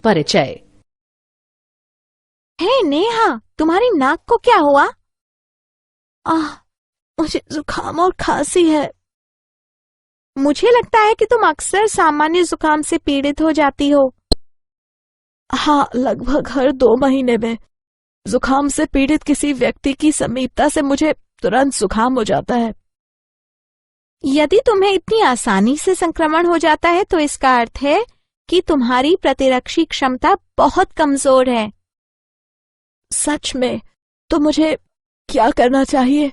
परिचय। हे नेहा, तुम्हारी नाक को क्या हुआ? मुझे जुकाम और खांसी है। मुझे लगता है कि तुम अक्सर सामान्य जुकाम से पीड़ित हो जाती हो। हाँ, लगभग हर 2 महीने में जुकाम से पीड़ित किसी व्यक्ति की समीपता से मुझे तुरंत जुकाम हो जाता है। यदि तुम्हें इतनी आसानी से संक्रमण हो जाता है तो इसका अर्थ है कि तुम्हारी प्रतिरक्षी क्षमता बहुत कमजोर है। सच में? तो मुझे क्या करना चाहिए?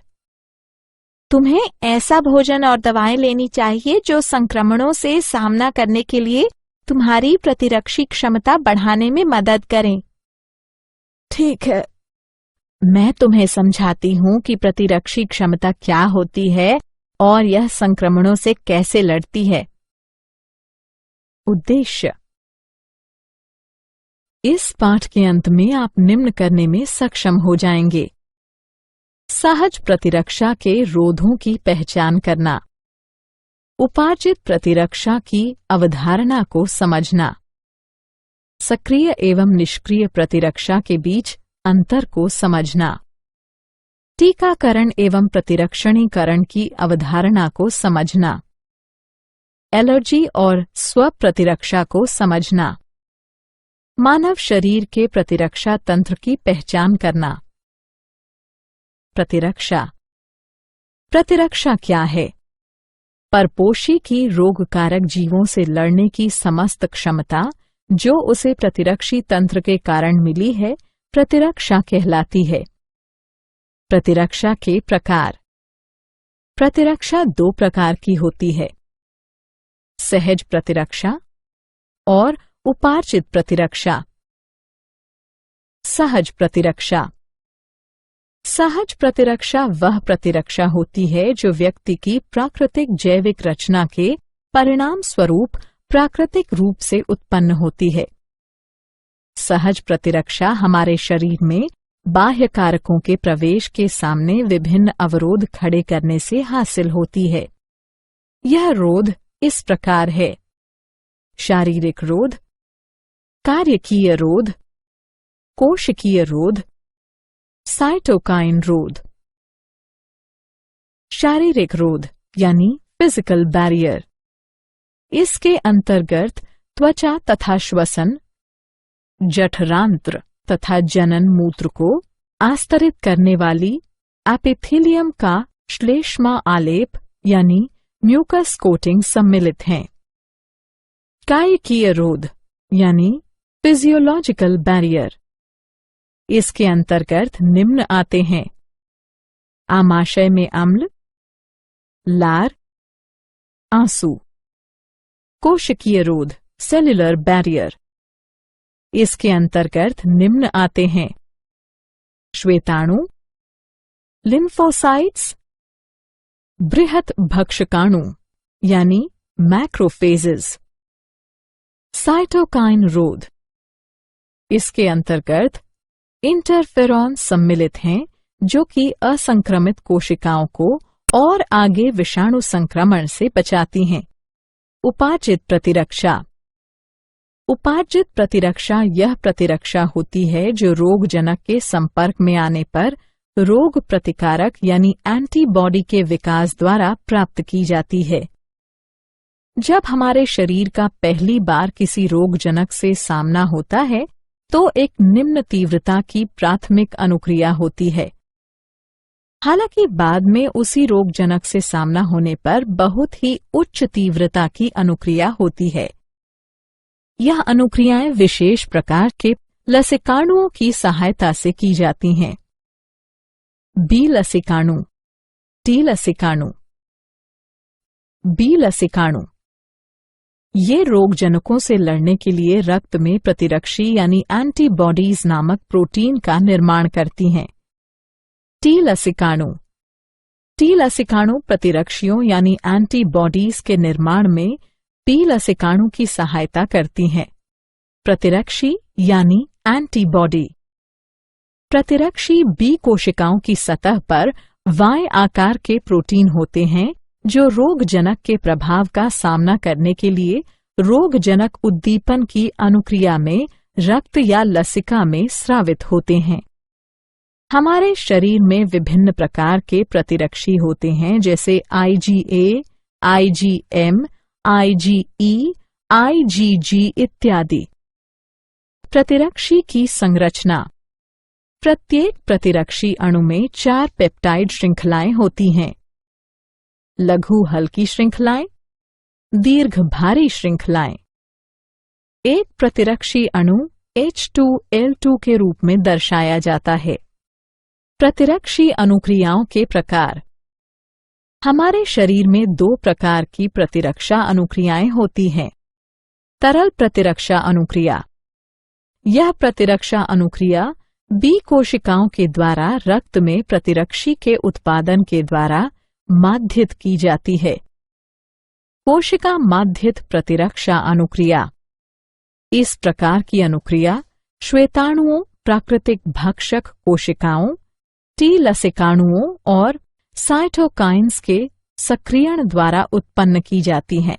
तुम्हें ऐसा भोजन और दवाएं लेनी चाहिए जो संक्रमणों से सामना करने के लिए तुम्हारी प्रतिरक्षी क्षमता बढ़ाने में मदद करें। ठीक है। मैं तुम्हें समझाती हूँ कि प्रतिरक्षी क्षमता क्या होती है और यह संक्रमणों से कैसे लड़ती है। उद्देश्य: इस पाठ के अंत में आप निम्न करने में सक्षम हो जाएंगे। सहज प्रतिरक्षा के रोधों की पहचान करना, उपार्जित प्रतिरक्षा की अवधारणा को समझना, सक्रिय एवं निष्क्रिय प्रतिरक्षा के बीच अंतर को समझना, टीकाकरण एवं प्रतिरक्षणीकरण की अवधारणा को समझना, एलर्जी और स्व प्रतिरक्षा को समझना, मानव शरीर के प्रतिरक्षा तंत्र की पहचान करना। प्रतिरक्षा क्या है? परपोषी की रोगकारक जीवों से लड़ने की समस्त क्षमता जो उसे प्रतिरक्षी तंत्र के कारण मिली है, प्रतिरक्षा कहलाती है। प्रतिरक्षा के प्रकार। प्रतिरक्षा 2 प्रकार की होती है: सहज प्रतिरक्षा और उपार्जित प्रतिरक्षा। सहज प्रतिरक्षा। सहज प्रतिरक्षा वह प्रतिरक्षा होती है जो व्यक्ति की प्राकृतिक जैविक रचना के परिणाम स्वरूप प्राकृतिक रूप से उत्पन्न होती है। सहज प्रतिरक्षा हमारे शरीर में बाह्य कारकों के प्रवेश के सामने विभिन्न अवरोध खड़े करने से हासिल होती है। यह रोध इस प्रकार है: शारीरिक रोध, कार्यकीय रोध, कोशिकीय रोध, साइटोकाइन रोध। शारीरिक रोध यानी फिजिकल बैरियर। इसके अंतर्गत त्वचा तथा श्वसन, जठरांत्र तथा जनन मूत्र को आस्तरित करने वाली एपिथेलियम का श्लेष्मा आलेप यानी म्यूकस कोटिंग सम्मिलित हैं। कायिकीय रोध यानी फिजियोलॉजिकल बैरियर। इसके अंतर्गत निम्न आते हैं: आमाशय में अम्ल, लार, आंसू। कोशिकीय रोध सेल्युलर बैरियर। इसके अंतर्गत निम्न आते हैं: श्वेताणु, लिम्फोसाइट्स, बृहत भक्षकाणु यानी मैक्रोफेजेस। साइटोकाइन रोध। इसके अंतर्गत इंटरफेरॉन सम्मिलित हैं जो कि असंक्रमित कोशिकाओं को और आगे विषाणु संक्रमण से बचाती हैं। उपार्जित प्रतिरक्षा। उपार्जित प्रतिरक्षा यह प्रतिरक्षा होती है जो रोगजनक के संपर्क में आने पर रोग प्रतिकारक यानी एंटीबॉडी के विकास द्वारा प्राप्त की जाती है। जब हमारे शरीर का पहली बार किसी रोगजनक से सामना होता है तो एक निम्न तीव्रता की प्राथमिक अनुक्रिया होती है। हालांकि बाद में उसी रोगजनक से सामना होने पर बहुत ही उच्च तीव्रता की अनुक्रिया होती है। यह अनुक्रियाएं विशेष प्रकार के लसिकाणुओं की सहायता से की जाती हैं। बी लसिकाणु, टी लसिकाणु। बी लसिकाणु ये रोगजनकों से लड़ने के लिए रक्त में प्रतिरक्षी यानी एंटीबॉडीज नामक प्रोटीन का निर्माण करती हैं। टी लसिकाणु। टी लसिकाणु प्रतिरक्षियों यानी एंटीबॉडीज के निर्माण में पी लसिकाणु की सहायता करती हैं। प्रतिरक्षी यानी एंटीबॉडी। प्रतिरक्षी बी कोशिकाओं की सतह पर वाय आकार के प्रोटीन होते हैं जो रोगजनक के प्रभाव का सामना करने के लिए रोगजनक उद्दीपन की अनुक्रिया में रक्त या लसिका में स्रावित होते हैं। हमारे शरीर में विभिन्न प्रकार के प्रतिरक्षी होते हैं, जैसे IgA, IgM, IgE, IgG इत्यादि। प्रतिरक्षी की संरचना। प्रत्येक प्रतिरक्षी अणु में 4 पेप्टाइड श्रृंखलाएं होती हैं। लघु हल्की श्रृंखलाएं, दीर्घ भारी श्रृंखलाएं। एक प्रतिरक्षी अणु H2L2 के रूप में दर्शाया जाता है। प्रतिरक्षी अनुक्रियाओं के प्रकार। हमारे शरीर में 2 प्रकार की प्रतिरक्षा अनुक्रियाएं होती हैं। तरल प्रतिरक्षा अनुक्रिया। यह प्रतिरक्षा अनुक्रिया B कोशिकाओं के द्वारा रक्त में प्रतिरक्षी के उत्पादन के द्वारा माध्यित की जाती है। कोशिका माध्यित प्रतिरक्षा अनुक्रिया। इस प्रकार की अनुक्रिया श्वेताणुओं, प्राकृतिक भक्षक कोशिकाओं, T लसिकाणुओं और साइटोकाइन्स के सक्रियण द्वारा उत्पन्न की जाती हैं।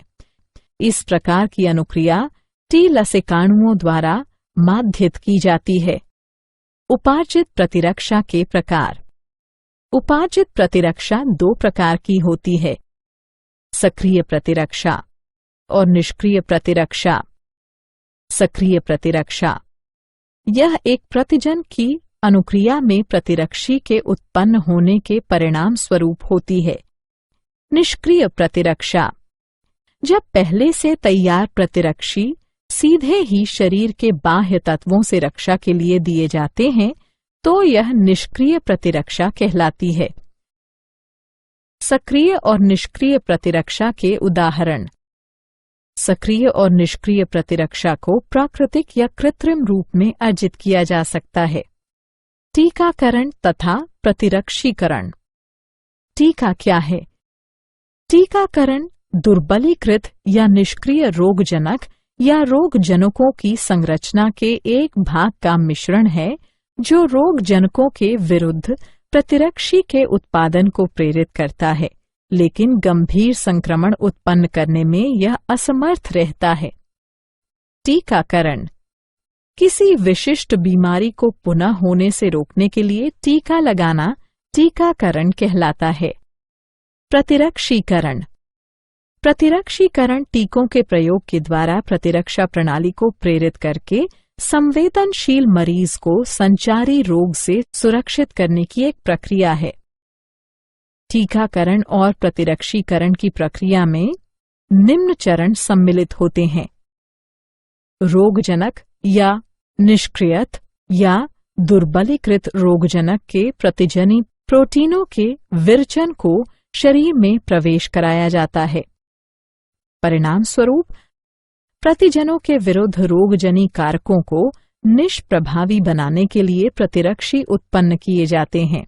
इस प्रकार की अनुक्रिया T लसिकाणुओं द्वारा माध्यित की जाती है। उपार्जित प्रतिरक्षा के प्रकार। उपार्जित प्रतिरक्षा 2 प्रकार की होती है, सक्रिय प्रतिरक्षा और निष्क्रिय प्रतिरक्षा। सक्रिय प्रतिरक्षा यह एक प्रतिजन की अनुक्रिया में प्रतिरक्षी के उत्पन्न होने के परिणाम स्वरूप होती है। निष्क्रिय प्रतिरक्षा जब पहले से तैयार प्रतिरक्षी सीधे ही शरीर के बाह्य तत्वों से रक्षा के लिए दिए जाते हैं, तो यह निष्क्रिय प्रतिरक्षा कहलाती है। सक्रिय और निष्क्रिय प्रतिरक्षा के उदाहरण। सक्रिय और निष्क्रिय प्रतिरक्षा को प्राकृतिक या कृत्रिम रूप में अर्जित किया जा सकता है। टीकाकरण तथा प्रतिरक्षीकरण। टीका क्या है? टीकाकरण दुर्बलीकृत या निष्क्रिय रोगजनक या रोगजनकों की संरचना के एक भाग का मिश्रण है जो रोगजनकों के विरुद्ध प्रतिरक्षी के उत्पादन को प्रेरित करता है, लेकिन गंभीर संक्रमण उत्पन्न करने में यह असमर्थ रहता है। टीकाकरण किसी विशिष्ट बीमारी को पुनः होने से रोकने के लिए टीका लगाना टीकाकरण कहलाता है। प्रतिरक्षीकरण। प्रतिरक्षीकरण टीकों के प्रयोग के द्वारा प्रतिरक्षा प्रणाली को प्रेरित करके संवेदनशील मरीज को संचारी रोग से सुरक्षित करने की एक प्रक्रिया है। टीकाकरण और प्रतिरक्षीकरण की प्रक्रिया में निम्न चरण सम्मिलित होते हैं। रोगजनक या निष्क्रियत या दुर्बलीकृत रोगजनक के प्रतिजनी प्रोटीनों के विरचन को शरीर में प्रवेश कराया जाता है। परिणाम स्वरूप प्रतिजनों के विरुद्ध रोगजनी कारकों को निष्प्रभावी बनाने के लिए प्रतिरक्षी उत्पन्न किए जाते हैं।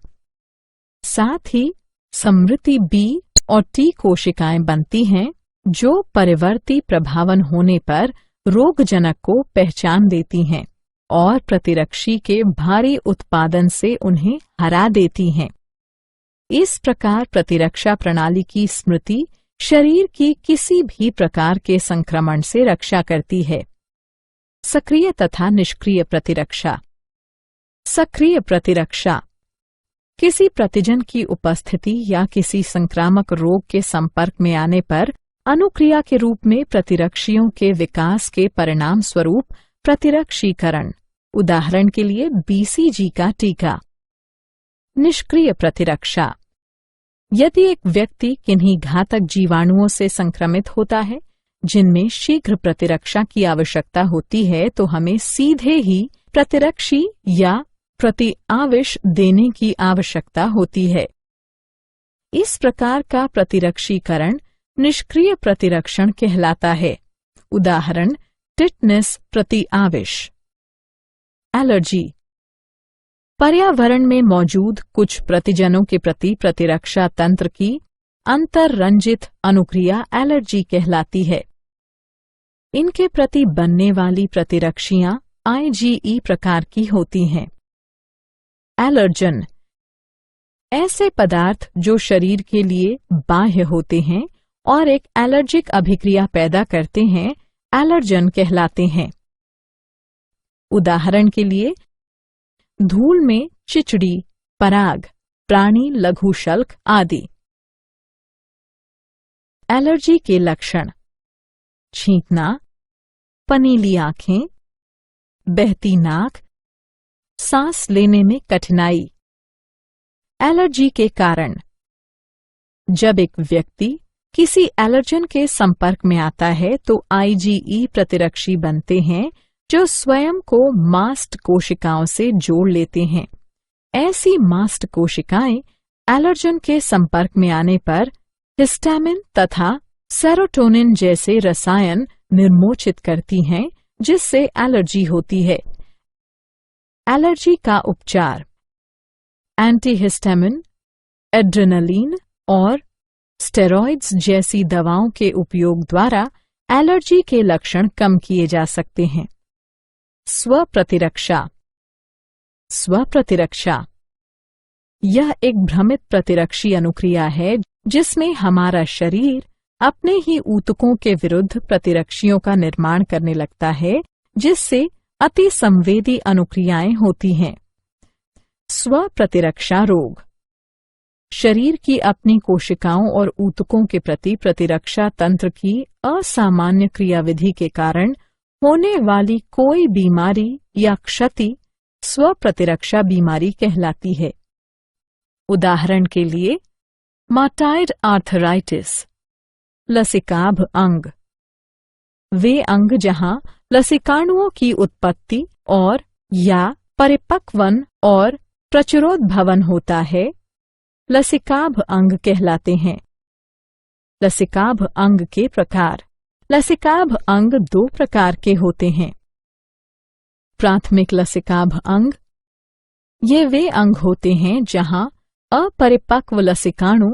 साथ ही समृद्धि B और T कोशिकाएं बनती हैं जो परिवर्ती प्रभावन होने पर रोगजनक को पहचान देती हैं और प्रतिरक्षी के भारी उत्पादन से उन्हें हरा देती हैं। इस प्रकार प्रतिरक्षा प्रणाली की स्मृति शरीर की किसी भी प्रकार के संक्रमण से रक्षा करती है। सक्रिय तथा निष्क्रिय प्रतिरक्षा। सक्रिय प्रतिरक्षा किसी प्रतिजन की उपस्थिति या किसी संक्रामक रोग के संपर्क में आने पर अनुक्रिया के रूप में प्रतिरक्षियों के विकास के परिणाम स्वरूप प्रतिरक्षीकरण। उदाहरण के लिए BCG का टीका। निष्क्रिय प्रतिरक्षा यदि एक व्यक्ति किन्हीं घातक जीवाणुओं से संक्रमित होता है जिनमें शीघ्र प्रतिरक्षा की आवश्यकता होती है, तो हमें सीधे ही प्रतिरक्षी या प्रतिआविश देने की आवश्यकता होती है। इस प्रकार का प्रतिरक्षीकरण निष्क्रिय प्रतिरक्षण कहलाता है। उदाहरण टिटनेस प्रतिआविश। एलर्जी पर्यावरण में मौजूद कुछ प्रतिजनों के प्रति प्रतिरक्षा तंत्र की अंतररंजित अनुक्रिया एलर्जी कहलाती है। इनके प्रति बनने वाली प्रतिरक्षियां IgE प्रकार की होती हैं। एलर्जन ऐसे पदार्थ जो शरीर के लिए बाह्य होते हैं और एक एलर्जिक अभिक्रिया पैदा करते हैं, एलर्जन कहलाते हैं। उदाहरण के लिए धूल में चिचड़ी, पराग, प्राणी लघुशल्क आदि। एलर्जी के लक्षण: छींकना, पनीली आंखें, बहती नाक, सांस लेने में कठिनाई। एलर्जी के कारण: जब एक व्यक्ति किसी एलर्जन के संपर्क में आता है तो IgE प्रतिरक्षी बनते हैं जो स्वयं को मास्ट कोशिकाओं से जोड़ लेते हैं। ऐसी मास्ट कोशिकाएं एलर्जन के संपर्क में आने पर हिस्टामिन तथा सेरोटोनिन जैसे रसायन निर्मोचित करती हैं, जिससे एलर्जी होती है। एलर्जी का उपचार: एंटीहिस्टामिन, एड्रेनलिन और स्टेरॉइड्स जैसी दवाओं के उपयोग द्वारा एलर्जी के लक्षण कम किए जा सकते हैं। स्वप्रतिरक्षा: स्वप्रतिरक्षा यह एक भ्रमित प्रतिरक्षी अनुक्रिया है जिसमें हमारा शरीर अपने ही ऊतकों के विरुद्ध प्रतिरक्षियों का निर्माण करने लगता है, जिससे अति संवेदी अनुक्रियाएं होती हैं। स्वप्रतिरक्षा रोग: शरीर की अपनी कोशिकाओं और ऊतकों के प्रति प्रतिरक्षा तंत्र की असामान्य क्रियाविधि के कारण होने वाली कोई बीमारी या क्षति स्वप्रतिरक्षा बीमारी कहलाती है। उदाहरण के लिए रूमेटॉइड आर्थराइटिस, लसिकाभ अंग, वे अंग जहां लसिकाणुओं की उत्पत्ति और या परिपक्वन और प्रचुरोद्भवन होता है, लसिकाभ अंग कहलाते हैं। लसिकाभ अंग के प्रकार: लसिकाभ अंग 2 प्रकार के होते हैं। प्राथमिक लसिकाभ अंग: ये वे अंग होते हैं जहां अपरिपक्व लसिकाणु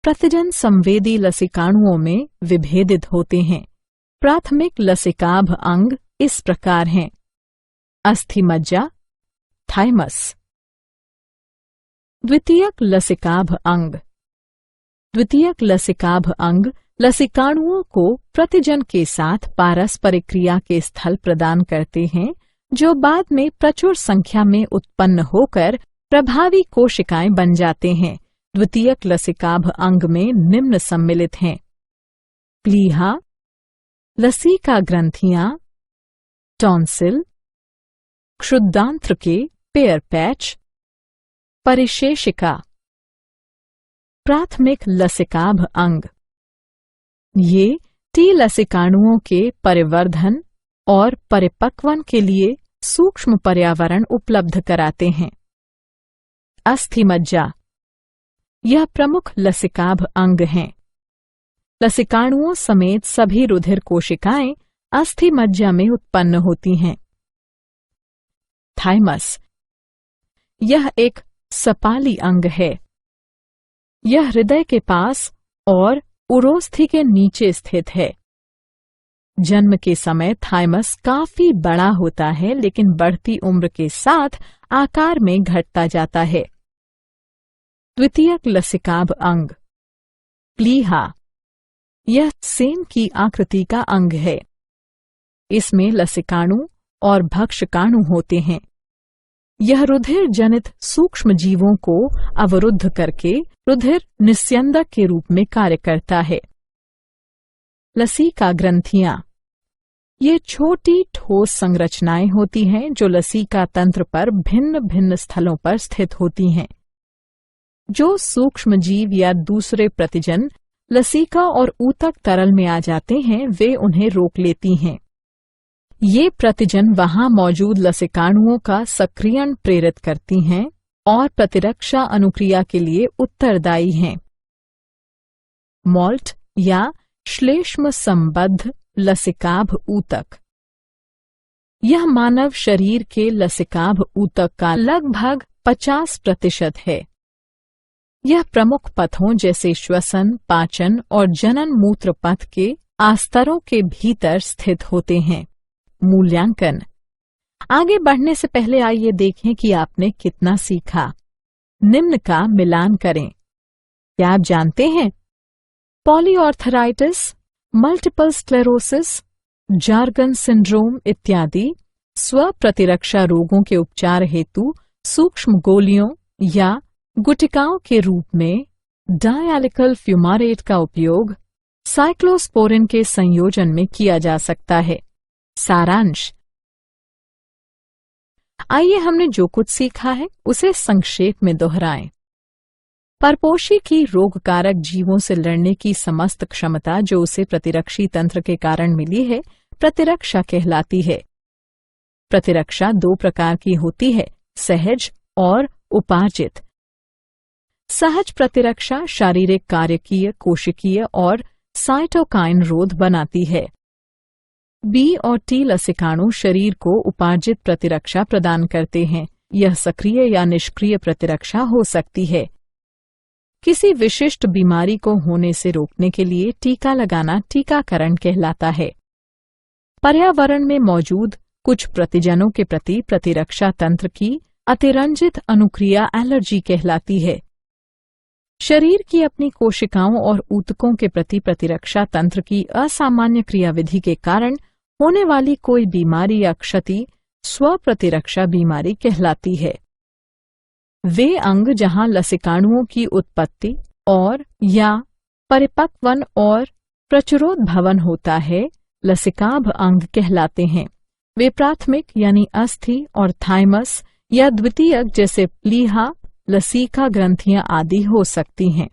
प्रतिजन संवेदी लसिकाणुओं में विभेदित होते हैं। प्राथमिक लसिकाभ अंग इस प्रकार हैं: अस्थिमज्जा, थाइमस। द्वितीयक लसिकाभ अंग: द्वितीयक लसिकाभ अंग लसिकाणुओं को प्रतिजन के साथ पारस्परिक क्रिया के स्थल प्रदान करते हैं, जो बाद में प्रचुर संख्या में उत्पन्न होकर प्रभावी कोशिकाएं बन जाते हैं। द्वितीयक लसिकाभ अंग में निम्न सम्मिलित हैं: प्लीहा, लसिका ग्रंथियां, टॉन्सिल, क्षुद्रांत्र के पेयर पैच, परिशेषिका। प्राथमिक लसिकाभ अंग: ये टी लसिकाणुओं के परिवर्धन और परिपक्वन के लिए सूक्ष्म पर्यावरण उपलब्ध कराते हैं। अस्थिमज्जा: यह प्रमुख लसिकाभ अंग हैं। लसिकाणुओं समेत सभी रुधिर कोशिकाएं अस्थिमज्जा में उत्पन्न होती हैं। थाइमस: यह एक सपाली अंग है। यह हृदय के पास और उरोस्थि के नीचे स्थित है। जन्म के समय थाइमस काफी बड़ा होता है, लेकिन बढ़ती उम्र के साथ आकार में घटता जाता है। द्वितीयक लसिकाभ अंग: प्लीहा, यह सेम की आकृति का अंग है। इसमें लसिकाणु और भक्षकाणु होते हैं। यह रुधिर जनित सूक्ष्म जीवों को अवरुद्ध करके रुधिर निस्यंदक के रूप में कार्य करता है। लसिका ग्रंथियां: ये छोटी ठोस संरचनाएं होती हैं जो लसिका तंत्र पर भिन्न भिन्न स्थलों पर स्थित होती हैं। जो सूक्ष्म जीव या दूसरे प्रतिजन लसिका और ऊतक तरल में आ जाते हैं, वे उन्हें रोक लेती हैं। ये प्रतिजन वहां मौजूद लसिकाणुओं का सक्रियण प्रेरित करती हैं और प्रतिरक्षा अनुक्रिया के लिए उत्तरदायी हैं। मॉल्ट या श्लेष्म संबद्ध लसिकाभ ऊतक: यह मानव शरीर के लसिकाभ ऊतक का लगभग 50% है। यह प्रमुख पथों जैसे श्वसन, पाचन और जनन मूत्र पथ के आस्तरों के भीतर स्थित होते हैं। मूल्यांकन: आगे बढ़ने से पहले आइए देखें कि आपने कितना सीखा। निम्न का मिलान करें। क्या आप जानते हैं? Polyarthritis, multiple sclerosis, jargon syndrome इत्यादि स्व प्रतिरक्षा रोगों के उपचार हेतु सूक्ष्म गोलियों या गुटिकाओं के रूप में डायलिकल फ्यूमारेट का उपयोग साइक्लोस्पोरिन के संयोजन में किया जा सकता है। सारांश। आइए हमने जो कुछ सीखा है उसे संक्षेप में दोहराएं। परपोषी की रोगकारक जीवों से लड़ने की समस्त क्षमता जो उसे प्रतिरक्षी तंत्र के कारण मिली है, प्रतिरक्षा कहलाती है। प्रतिरक्षा दो प्रकार की होती है, सहज और उपार्जित। सहज प्रतिरक्षा शारीरिक, कार्यकीय, कोशिकीय और साइटोकाइन रोध बनाती है। बी और टी लसिकाणु शरीर को उपार्जित प्रतिरक्षा प्रदान करते हैं। यह सक्रिय या निष्क्रिय प्रतिरक्षा हो सकती है। किसी विशिष्ट बीमारी को होने से रोकने के लिए टीका लगाना टीकाकरण कहलाता है। पर्यावरण में मौजूद कुछ प्रतिजनों के प्रति प्रतिरक्षा तंत्र की अतिरंजित अनुक्रिया एलर्जी कहलाती है। शरीर की अपनी कोशिकाओं और ऊतकों के प्रति प्रतिरक्षा तंत्र की असामान्य क्रियाविधि के कारण होने वाली कोई बीमारी या क्षति स्व प्रतिरक्षा बीमारी कहलाती है। वे अंग जहां लसिकाणुओं की उत्पत्ति और या परिपक्वन और प्रचुरोद भवन होता है, लसिकाभ अंग कहलाते हैं। वे प्राथमिक यानी अस्थि और थाइमस या द्वितीयक जैसे प्लीहा, लसीका ग्रंथियां आदि हो सकती हैं।